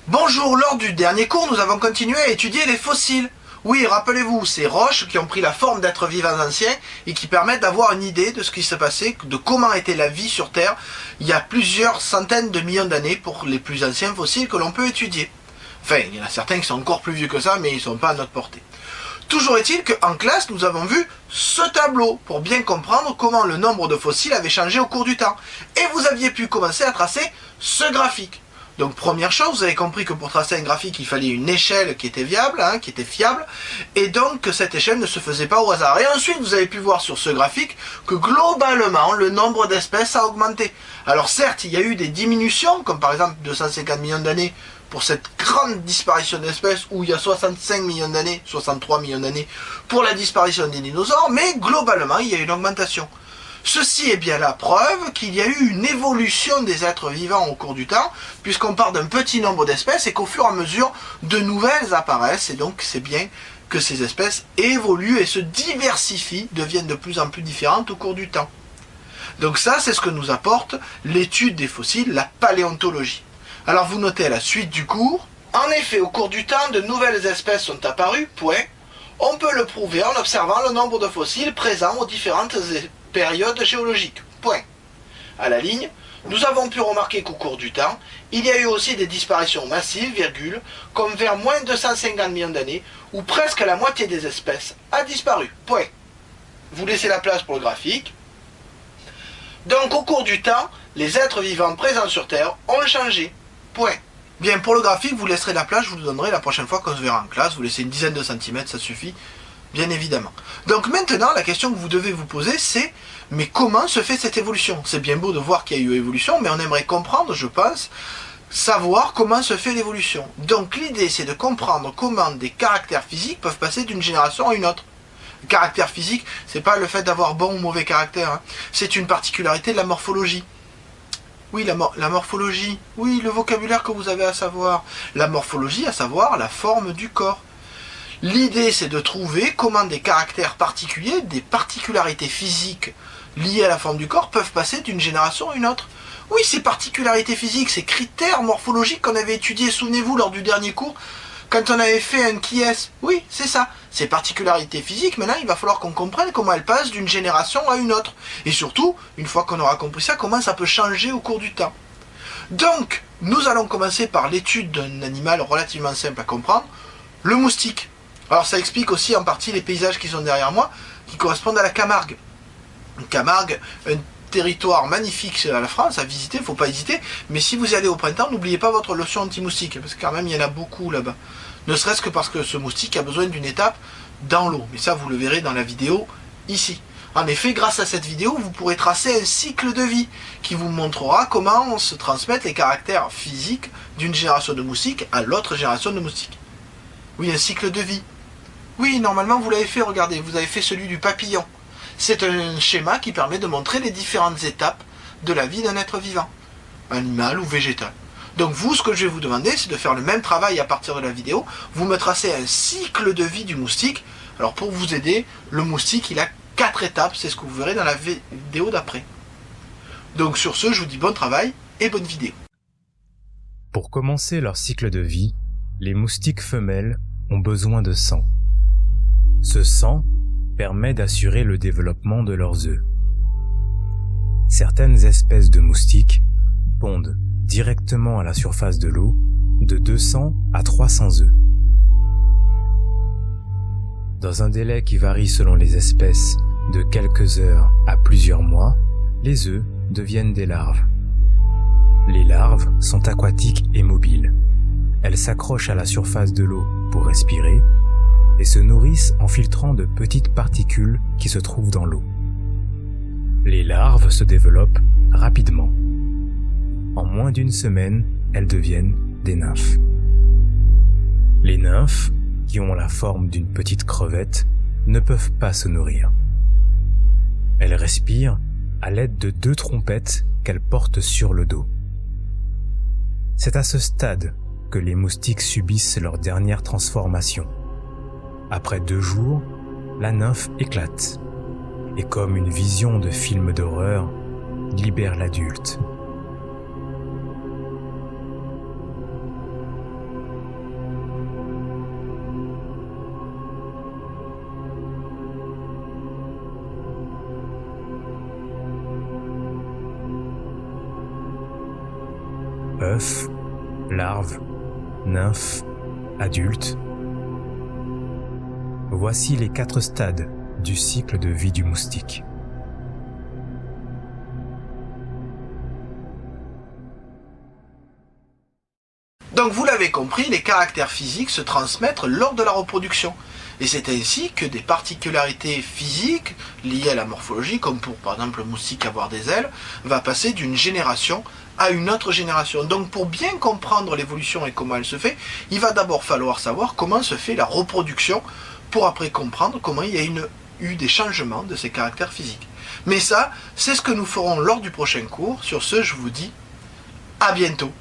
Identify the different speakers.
Speaker 1: Bonjour, lors du dernier cours, nous avons continué à étudier les fossiles. Oui, rappelez-vous, ces roches qui ont pris la forme d'êtres vivants anciens et qui permettent d'avoir une idée de ce qui se passait, de comment était la vie sur Terre il y a plusieurs centaines de millions d'années pour les plus anciens fossiles que l'on peut étudier. Enfin, il y en a certains qui sont encore plus vieux que ça, mais ils ne sont pas à notre portée. Toujours est-il qu'en classe, nous avons vu ce tableau pour bien comprendre comment le nombre de fossiles avait changé au cours du temps. Et vous aviez pu commencer à tracer ce graphique. Donc première chose, vous avez compris que pour tracer un graphique, il fallait une échelle qui était viable, qui était fiable, et donc que cette échelle ne se faisait pas au hasard. Et ensuite, vous avez pu voir sur ce graphique que globalement, le nombre d'espèces a augmenté. Alors certes, il y a eu des diminutions, comme par exemple 250 millions d'années pour cette grande disparition d'espèces, où il y a 65 millions d'années, 63 millions d'années pour la disparition des dinosaures, mais globalement, il y a une augmentation. Ceci est bien la preuve qu'il y a eu une évolution des êtres vivants au cours du temps, puisqu'on part d'un petit nombre d'espèces et qu'au fur et à mesure, de nouvelles apparaissent, et donc c'est bien que ces espèces évoluent et se diversifient, deviennent de plus en plus différentes au cours du temps. Donc ça, c'est ce que nous apporte l'étude des fossiles, la paléontologie. Alors vous notez à la suite du cours, en effet, au cours du temps, de nouvelles espèces sont apparues, point. On peut le prouver en observant le nombre de fossiles présents aux différentes période géologique. Point. À la ligne, nous avons pu remarquer qu'au cours du temps, il y a eu aussi des disparitions massives, virgule, comme vers moins de 250 millions d'années, où presque la moitié des espèces a disparu. Point. Vous laissez la place pour le graphique. Donc au cours du temps, les êtres vivants présents sur Terre ont changé. Point. Bien, pour le graphique, vous laisserez la place, je vous le donnerai la prochaine fois qu'on se verra en classe. Vous laissez une dizaine de centimètres, ça suffit. Bien évidemment. Donc maintenant, la question que vous devez vous poser, c'est mais comment se fait cette évolution? C'est bien beau de voir qu'il y a eu évolution, mais on aimerait comprendre, je pense, savoir comment se fait l'évolution. Donc l'idée, c'est de comprendre comment des caractères physiques peuvent passer d'une génération à une autre. Le caractère physique, c'est pas le fait d'avoir bon ou mauvais caractère, c'est une particularité de la morphologie. Oui, la morphologie, oui, le vocabulaire que vous avez à savoir. La morphologie, à savoir la forme du corps. L'idée, c'est de trouver comment des caractères particuliers, des particularités physiques liées à la forme du corps peuvent passer d'une génération à une autre. Oui, ces particularités physiques, ces critères morphologiques qu'on avait étudiés, souvenez-vous, lors du dernier cours, quand on avait fait un qui est. Oui, c'est ça. Ces particularités physiques, maintenant, il va falloir qu'on comprenne comment elles passent d'une génération à une autre. Et surtout, une fois qu'on aura compris ça, comment ça peut changer au cours du temps. Donc, nous allons commencer par l'étude d'un animal relativement simple à comprendre, le moustique. Alors ça explique aussi en partie les paysages qui sont derrière moi, qui correspondent à la Camargue. Camargue, un territoire magnifique à la France, à visiter, il ne faut pas hésiter, mais si vous y allez au printemps, n'oubliez pas votre lotion anti-moustique, parce que quand même il y en a beaucoup là-bas. Ne serait-ce que parce que ce moustique a besoin d'une étape dans l'eau, mais ça vous le verrez dans la vidéo ici. En effet, grâce à cette vidéo, vous pourrez tracer un cycle de vie qui vous montrera comment se transmettent les caractères physiques d'une génération de moustiques à l'autre génération de moustiques. Oui, un cycle de vie. Oui, normalement vous l'avez fait, regardez, vous avez fait celui du papillon. C'est un schéma qui permet de montrer les différentes étapes de la vie d'un être vivant, animal ou végétal. Donc vous, ce que je vais vous demander, c'est de faire le même travail à partir de la vidéo. Vous me tracez un cycle de vie du moustique. Alors pour vous aider, le moustique, il a 4 étapes, c'est ce que vous verrez dans la vidéo d'après. Donc sur ce, je vous dis bon travail et bonne vidéo.
Speaker 2: Pour commencer leur cycle de vie, les moustiques femelles ont besoin de sang. Ce sang permet d'assurer le développement de leurs œufs. Certaines espèces de moustiques pondent directement à la surface de l'eau de 200 à 300 œufs. Dans un délai qui varie selon les espèces de quelques heures à plusieurs mois, les œufs deviennent des larves. Les larves sont aquatiques et mobiles. Elles s'accrochent à la surface de l'eau pour respirer et se nourrissent en filtrant de petites particules qui se trouvent dans l'eau. Les larves se développent rapidement. En moins d'une semaine, elles deviennent des nymphes. Les nymphes, qui ont la forme d'une petite crevette, ne peuvent pas se nourrir. Elles respirent à l'aide de 2 trompettes qu'elles portent sur le dos. C'est à ce stade que les moustiques subissent leur dernière transformation. Après 2 jours, la nymphe éclate et, comme une vision de film d'horreur, libère l'adulte. œuf, larve, nymphe, adulte. Voici les 4 stades du cycle de vie du moustique.
Speaker 1: Donc vous l'avez compris, les caractères physiques se transmettent lors de la reproduction. Et c'est ainsi que des particularités physiques liées à la morphologie, comme pour par exemple le moustique avoir des ailes, va passer d'une génération à une autre génération. Donc pour bien comprendre l'évolution et comment elle se fait, il va d'abord falloir savoir comment se fait la reproduction, pour après comprendre comment il y a eu des changements de ces caractères physiques. Mais ça, c'est ce que nous ferons lors du prochain cours. Sur ce, je vous dis à bientôt.